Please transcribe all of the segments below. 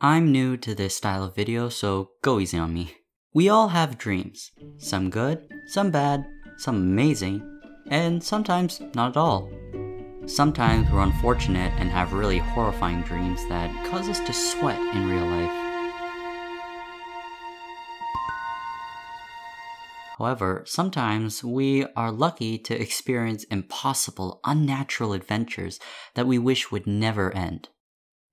I'm new to this style of video, so go easy on me. We all have dreams. Some good, some bad, some amazing, and sometimes not at all. Sometimes we're unfortunate and have really horrifying dreams that cause us to sweat in real life. However, sometimes we are lucky to experience impossible, unnatural adventures that we wish would never end.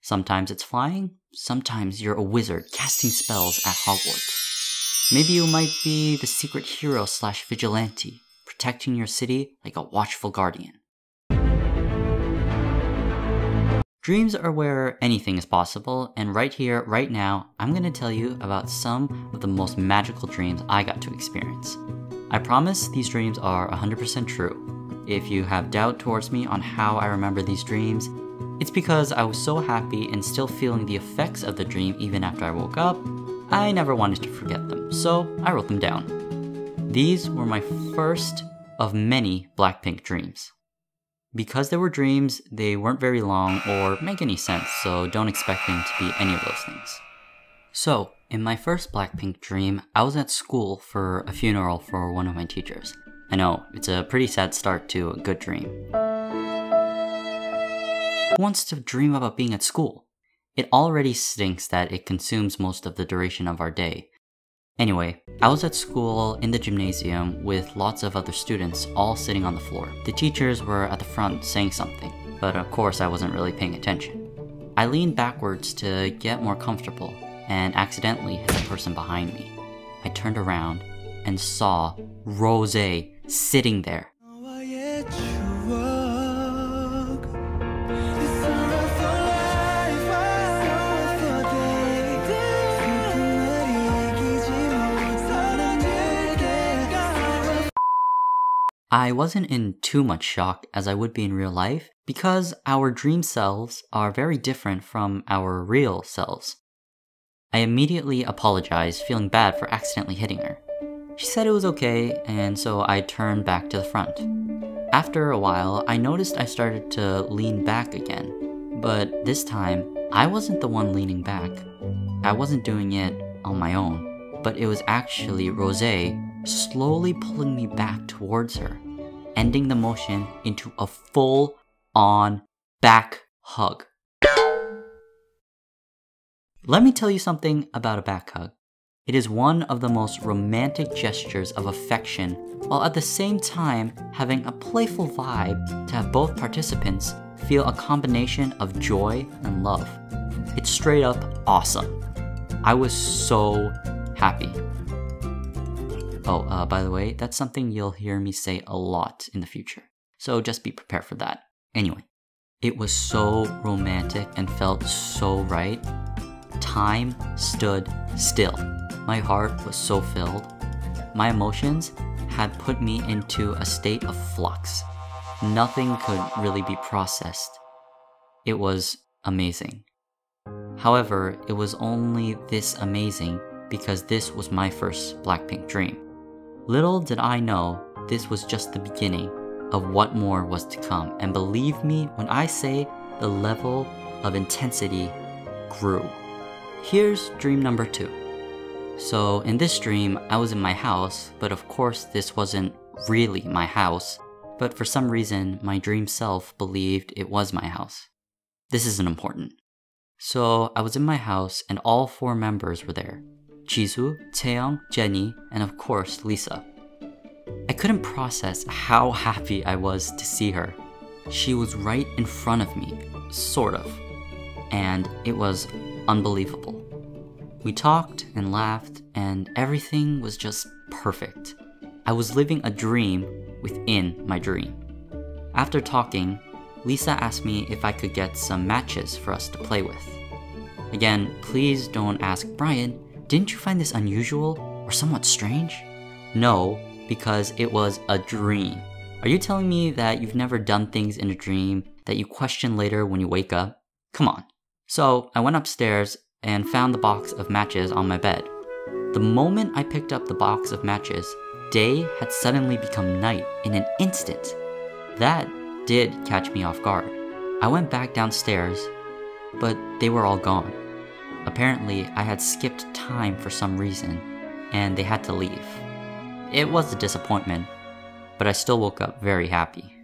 Sometimes it's flying, sometimes you're a wizard casting spells at Hogwarts. Maybe you might be the secret hero / vigilante, protecting your city like a watchful guardian. Dreams are where anything is possible, and right here, right now, I'm going to tell you about some of the most magical dreams I got to experience. I promise these dreams are 100% true. If you have doubt towards me on how I remember these dreams, it's because I was so happy and still feeling the effects of the dream even after I woke up. I never wanted to forget them, so I wrote them down. These were my first of many Blackpink dreams. Because they were dreams, they weren't very long or make any sense, so don't expect them to be any of those things. So, in my first Blackpink dream, I was at school for a funeral for one of my teachers. I know, it's a pretty sad start to a good dream. Who wants to dream about being at school? It already stinks that it consumes most of the duration of our day. Anyway, I was at school in the gymnasium with lots of other students all sitting on the floor. The teachers were at the front saying something, but of course I wasn't really paying attention. I leaned backwards to get more comfortable and accidentally hit the person behind me. I turned around and saw Rosé sitting there. I wasn't in too much shock as I would be in real life because our dream selves are very different from our real selves. I immediately apologized, feeling bad for accidentally hitting her. She said it was okay, and so I turned back to the front. After a while, I noticed I started to lean back again, but this time, I wasn't the one leaning back. I wasn't doing it on my own, but it was actually Rosé slowly pulling me back towards her, ending the motion into a full-on back hug. Let me tell you something about a back hug. It is one of the most romantic gestures of affection, while at the same time having a playful vibe to have both participants feel a combination of joy and love. It's straight up awesome. I was so happy. Oh, by the way, that's something you'll hear me say a lot in the future, so just be prepared for that. Anyway, it was so romantic and felt so right. Time stood still. My heart was so filled. My emotions had put me into a state of flux. Nothing could really be processed. It was amazing. However, it was only this amazing because this was my first Blackpink dream. Little did I know this was just the beginning of what more was to come, and believe me when I say the level of intensity grew. Here's dream number 2. So in this dream, I was in my house, but of course this wasn't really my house, but for some reason my dream self believed it was my house. This isn't important. So I was in my house and all 4 members were there. Jisoo, Taeyoung, Jennie, and of course Lisa. I couldn't process how happy I was to see her. She was right in front of me, sort of, and it was unbelievable. We talked and laughed and everything was just perfect. I was living a dream within my dream. After talking, Lisa asked me if I could get some matches for us to play with. Again, please don't ask Brian, didn't you find this unusual or somewhat strange? No, because it was a dream. Are you telling me that you've never done things in a dream that you question later when you wake up? Come on. So I went upstairs and found the box of matches on my bed. The moment I picked up the box of matches, day had suddenly become night in an instant. That did catch me off guard. I went back downstairs, but they were all gone. Apparently, I had skipped time for some reason, and they had to leave. It was a disappointment, but I still woke up very happy.